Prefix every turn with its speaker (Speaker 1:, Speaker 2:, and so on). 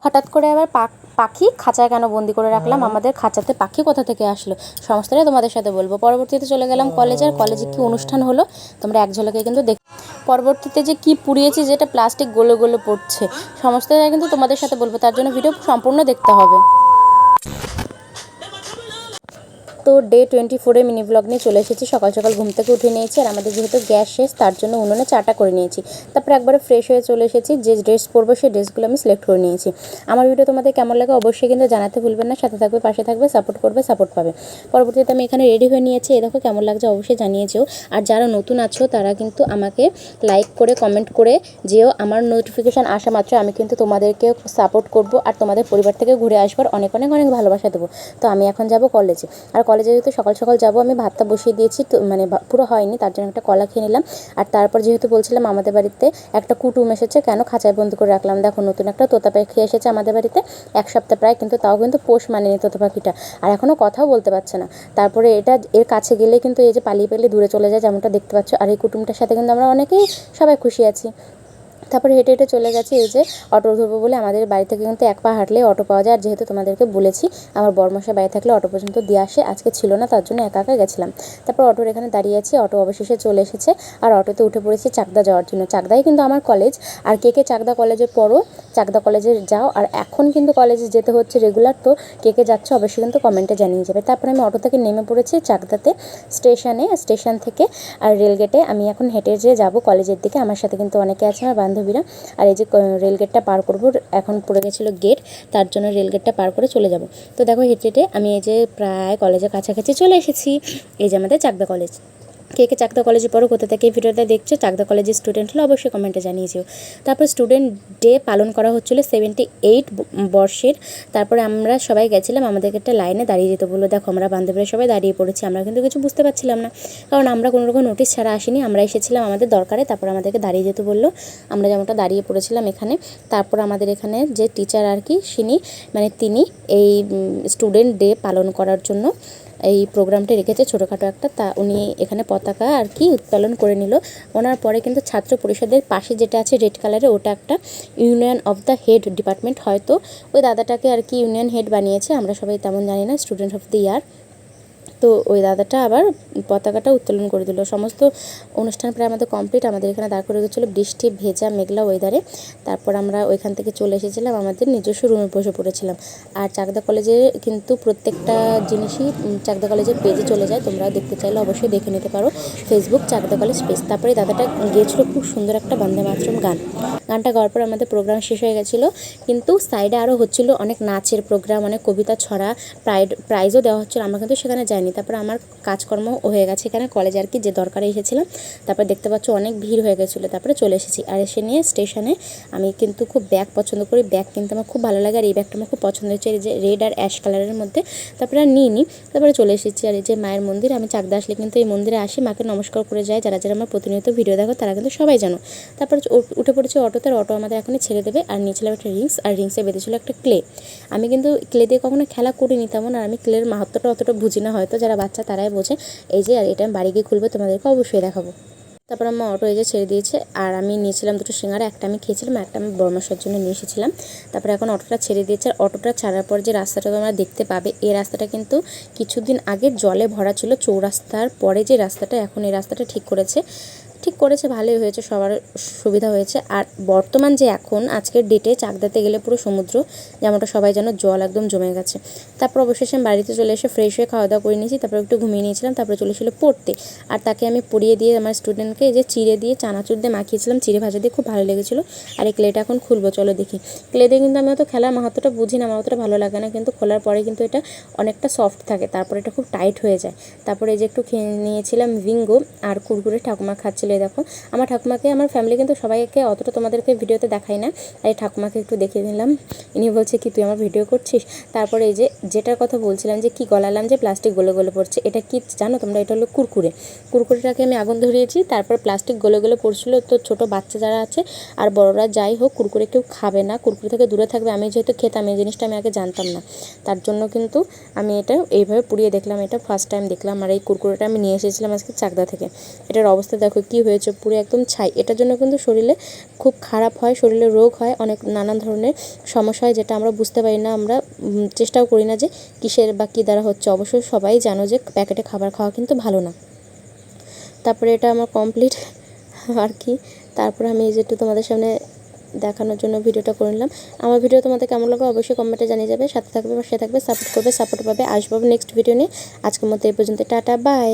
Speaker 1: হঠাৎ করে আবার পাখি খাঁচায় কেন বন্দি করে রাখলাম, আমাদের খাঁচাতে পাখি কোথা থেকে আসলো, সমস্তটাই তোমাদের সাথে বলবো। পরবর্তীতে চলে গেলাম কলেজে, আর কলেজে কি অনুষ্ঠান হলো তোমরা এক ঝলকে কিন্তু দেখ। পরবর্তীতে যে কি পুড়িয়েছি, যেটা প্লাস্টিক গলে গলে পড়ছে, সমস্তটা কিন্তু তোমাদের সাথে বলবো, তার জন্য ভিডিও সম্পূর্ণ দেখতে হবে। তো ডে 24 মিনি ব্লগ নিয়ে চলে এসেছি। সকাল সকাল ঘুম থেকে উঠে নিয়েছি, আর আমাদের যেহেতু গ্যাস শেষ তার জন্য উনুনে চাটা করে নিয়েছি। তারপরে একবারে ফ্রেশ হয়ে চলে এসেছি, যে ড্রেস পরবো সেই ড্রেসগুলো আমি সিলেক্ট করে নিয়েছি। আমার ভিডিও তোমাদের কেমন লাগে অবশ্যই কিন্তু জানাতে ভুলবেন না, সাথে থাকবে, পাশে থাকবে, সাপোর্ট করবে, সাপোর্ট পাবে। পরবর্তীতে আমি এখানে রেডি হয়ে নিয়েছি, এই দেখো কেমন লাগছে অবশ্যই জানিয়ে যেও। আর যারা নতুন আছো তারা কিন্তু আমাকে লাইক করে কমেন্ট করে যেও। আমার নোটিফিকেশান আসা মাত্র আমি কিন্তু তোমাদেরকে সাপোর্ট করব, আর তোমাদের পরিবার থেকে ঘুরে আসবার অনেক অনেক অনেক ভালোবাসা দেবো। তো আমি এখন যাব কলেজে, আর কলেজে যেহেতু সকাল সকাল যাবো, আমি ভাতটা বসিয়ে দিয়েছি, তো মানে পুরো হয়নি, তার জন্য একটা কলা খেয়ে নিলাম। আর তারপর যেহেতু বলছিলাম আমাদের বাড়িতে একটা কুটুম এসেছে, কেন খাঁচায় বন্দি করে রাখলাম, দেখো নতুন একটা তোতা পাখি এসেছে আমাদের বাড়িতে, এক সপ্তাহ প্রায়, কিন্তু তাও কিন্তু পোষ মানেনি তোতা পাখিটা, আর এখনও কথাও বলতে পারছে না। তারপরে এর কাছে গেলে কিন্তু এই যে পালিয়ে পালিয়ে দূরে চলে যায়, যেমনটা দেখতে পাচ্ছ। আর এই কুটুমটার সাথে কিন্তু আমরা অনেকেই সবাই খুশি আছি। তারপরে হেঁটে হেঁটে চলে গেছি, এই যে অটো ধরবো বলে। আমাদের বাড়ি থেকে কিন্তু এক পা হাঁটলে অটো পাওয়া যায়, আর যেহেতু তোমাদেরকে বলেছি আমার বড়মশাই বাড়ি থাকলে অটো পর্যন্ত দিয়ে আসে, আজকে ছিল না, তার জন্য একা একা গেছিলাম। তারপর অটোর এখানে দাঁড়িয়ে আছি, অটো অবশেষে চলে এসেছে, আর অটোতে উঠে পড়েছি চাকদা যাওয়ার জন্য। চাকদাই কিন্তু আমার কলেজ, আর কে কে চাকদা কলেজে পড়ো, চাকদা কলেজে যাও, আর এখন কিন্তু কলেজে যেতে হচ্ছে রেগুলার, তো কে কে যাচ্ছে অবশ্যই কিন্তু কমেন্টে জানিয়ে যাবে। তারপরে আমি অটো থেকে নেমে পড়েছি চাকদাতে স্টেশন থেকে, আর রেলগেটে আমি এখন হেঁটে যেয়ে যাবো কলেজের দিকে। আমার সাথে কিন্তু অনেকে আছে আমার বান্ধবীরা। আর এই যে রেলগেটটা পার করব, এখন পড়ে গেছিলো গেট, তার জন্য রেলগেটটা পার করে চলে যাব। তো দেখো হেঁটে হেঁটে আমি এই যে প্রায় কলেজের কাছাকাছি চলে এসেছি। এই যে আমাদের চাকদা কলেজ। কে কে চাকদা কলেজে পড়ো, কোথা থেকে এই ভিডিওটা দেখছো, চাকদা কলেজের স্টুডেন্ট হলে অবশ্যই কমেন্টে জানিয়েছিও। তারপর স্টুডেন্ট ডে পালন করা হচ্ছিলো 78 বর্ষের। তারপরে আমরা সবাই গেছিলাম, আমাদেরকে একটা লাইনে দাঁড়িয়ে যেতে বললো। দেখো আমরা বান্ধবীরা সবাই দাঁড়িয়ে পড়েছি, আমরা কিন্তু কিছু বুঝতে পারছিলাম না, কারণ আমরা কোনো রকম নোটিশ ছাড়া আসিনি, আমরা এসেছিলাম আমাদের দরকারে। তারপর আমাদেরকে দাঁড়িয়ে যেতে বললো, আমরা যেমনটা দাঁড়িয়ে পড়েছিলাম এখানে। তারপর আমাদের এখানে যে টিচার আর কি, তিনি এই স্টুডেন্ট ডে পালন করার জন্য এই প্রোগ্রামটা রেখেছে ছোটোখাটো একটা, তা উনি এখানে পতাকা আর কি উত্তোলন করে নিল। ওনার পরে কিন্তু ছাত্র পরিষদের পাশে যেটা আছে রেড কালারে, ওটা একটা union of the head department, হয়তো ওই দাদাটাকে আর কি ইউনিয়ন হেড বানিয়েছে, আমরা সবাই তেমন জানি না, স্টুডেন্ট অফ দ্য ইয়ার। তো ওই দাদাটা আবার পতাকাটা উত্তোলন করে দিল। সমস্ত অনুষ্ঠান প্রায় আমাদের কমপ্লিট, আমাদের এখানে দাঁড় করে গেছিলো বৃষ্টি ভেজা মেঘলা ওয়েদারে। তারপর আমরা ওইখান থেকে চলে এসেছিলাম, আমাদের নিজস্ব রুমে বসে পড়েছিলাম। আর চাকদা কলেজে কিন্তু প্রত্যেকটা জিনিসই চাকদা কলেজের পেজে চলে যায়, তোমরা দেখতে চাইলে অবশ্যই দেখে নিতে পারো, ফেসবুক চাকদা কলেজ পেজ। তারপরে দাদাটা গিয়েছিলো খুব সুন্দর একটা বন্দে মাতরম গানটা গাওয়ার পর আমাদের প্রোগ্রাম শেষ হয়ে গেছিলো, কিন্তু সাইডে আরও হচ্ছিলো অনেক নাচের প্রোগ্রাম, অনেক কবিতা ছড়া, প্রাইজও দেওয়া হচ্ছিলো, আমরা কিন্তু সেখানে যাইনি। তারপর আমার কাজকর্ম হয়ে গেছে এখানে কলেজে আর কি, যে দরকারে এসেছিলাম। তারপর দেখতে পাচ্ছ অনেক ভিড় হয়ে গেছিলো, তারপরে চলে এসেছি। আর এসে নিয়ে স্টেশনে আমি কিন্তু খুব ব্যাগ পছন্দ করি, ব্যাগ কিন্তু আমার খুব ভালো লাগে, আর এই ব্যাগটা আমার খুব পছন্দ হয়েছে, এই যে রেড আর অ্যাশ কালারের মধ্যে। তারপরে আর নিইনি, তারপরে চলে এসেছি। আর এই যে মায়ের মন্দির, আমি চাকদা আসলে কিন্তু এই মন্দিরে আসি, মাকে নমস্কার করে যাই, যারা যারা আমার প্রতিনিয়ত ভিডিও দেখো তারা কিন্তু সবাই জানো। তারপর উঠে পড়েছি অটোতে, আর অটো আমাদের এখনই ছেড়ে দেবে। আর নিয়েছিলাম একটা রিংস, আর রিংসে বেঁধেছিল একটা ক্লে। আমি কিন্তু ক্লে দিয়ে কখনো খেলা করিনি তেমন, আর আমি ক্লের মাহাত্ম্যটা অতটা বুঝি না, হয়তো যারা বাচ্চা তারাই বোঝে। এই যে আর এটা আমি বাড়ি গিয়ে খুলবো, তোমাদেরকে অবশ্যই দেখাবো। তারপর আমার অটো এই যে ছেড়ে দিয়েছে, আর আমি নিয়েছিলাম দুটো সিঙ্গারা, একটা আমি খেয়েছিলাম, একটা আমি বড়মাসার জন্য নিয়ে এসেছিলাম। তারপরে এখন অটোটা ছেড়ে দিয়েছে, আর অটোটা ছাড়ার পর যে রাস্তাটা তোমরা দেখতে পাবে, এই রাস্তাটা কিন্তু কিছুদিন আগে জলে ভরা ছিল। চৌরাস্তার পরে যে রাস্তাটা, এখন এই রাস্তাটা ঠিক করেছে, ভালোই হয়েছে, সবার সুবিধা হয়েছে। আর বর্তমান যে এখন আজকের ডেটে চাকদাতে গেলে পুরো সমুদ্র, যেমনটা সবাই যেন জল একদম জমে গেছে। তারপর অবশেষে আমি বাড়িতে চলে এসে ফ্রেশ হয়ে খাওয়া দাওয়া করে নিয়েছি, তারপর একটু ঘুমিয়ে নিয়েছিলাম, তারপরে চলে এসেছিলো পড়তে। আর তাকে আমি পড়িয়ে দিয়ে আমার স্টুডেন্টকে এই যে চিড়ে দিয়ে চানাচুর দিয়ে মাখিয়েছিলাম, চিড়ে ভাজা দিয়ে, খুব ভালো লেগেছিলো। আর এই ক্লেটা এখন খুলবো, চলো দেখি। ক্লে দিয়ে কিন্তু আমি অত খেলার মাহাত্ম্যটা বুঝি না, আমার অতটা ভালো লাগে না, কিন্তু খোলার পরে কিন্তু এটা অনেকটা সফট থাকে, তারপরে এটা খুব টাইট হয়ে যায়। তারপরে এই যে একটু খেয়ে নিয়েছিলাম বিঙ্গো, আর কুরকুরে ঠাকুমা খাচ্ছিল। দেখো আমার ঠাকুমাকে, আমার ফ্যামিলি কিন্তু সবাইকে অতটা তোমাদেরকে ভিডিওতে দেখাই না, আর এই ঠাকুমাকে একটু দেখিয়ে নিলাম। ইনি বলছে কি তুই আমার ভিডিও করছিস। তারপরে এই যে যেটার কথা বলছিলাম যে কি গলালাম, যে প্লাস্টিক গলে গলে পড়ছে, এটা কি জানো তোমরা, এটা হলো কুরকুরেটাকে আমি আগুন ধরিয়েছি, তারপর প্লাস্টিক গলে গলে পড়ছিলো। তো ছোটো বাচ্চা যারা আছে আর বড়রা যাই হোক, কুরকুরে কেউ খাবে না, কুরকুরে থেকে দূরে থাকবে। আমি যেহেতু খেতাম, এই জিনিসটা আমি আগে জানতাম না, তার জন্য কিন্তু আমি এটা এইভাবে পুড়িয়ে দেখলাম, এটা ফার্স্ট টাইম দেখলাম। আর এই কুরকুরেটা আমি নিয়ে এসেছিলাম আজকে চাকদা থেকে, এটার অবস্থা দেখো কি হয়েছে, পুরো একদম ছাই। এটার জন্য কিন্তু শরীরে খুব খারাপ হয়, শরীরে রোগ হয়, অনেক নানান ধরনের সমস্যা হয়, যেটা আমরা বুঝতে পারি না, আমরা চেষ্টাও করি না যে কিসের বা কী দ্বারা হচ্ছে। অবশ্যই সবাই জানো যে প্যাকেটে খাবার খাওয়া কিন্তু ভালো না। তারপরে এটা আমার কমপ্লিট আর কি। তারপরে আমি এই যে একটু তোমাদের সামনে দেখানোর জন্য ভিডিওটা করে নিলাম। আমার ভিডিও তোমাদের কেমন লাগবে অবশ্যই কমেন্টে জানিয়ে যাবে। সাথে থাকবে, পাশে থাকবে, সাপোর্ট করবে, সাপোর্ট পাবে। আসবো নেক্সট ভিডিও নিয়ে। আজকের মতো এই পর্যন্ত, টাটা, বাই।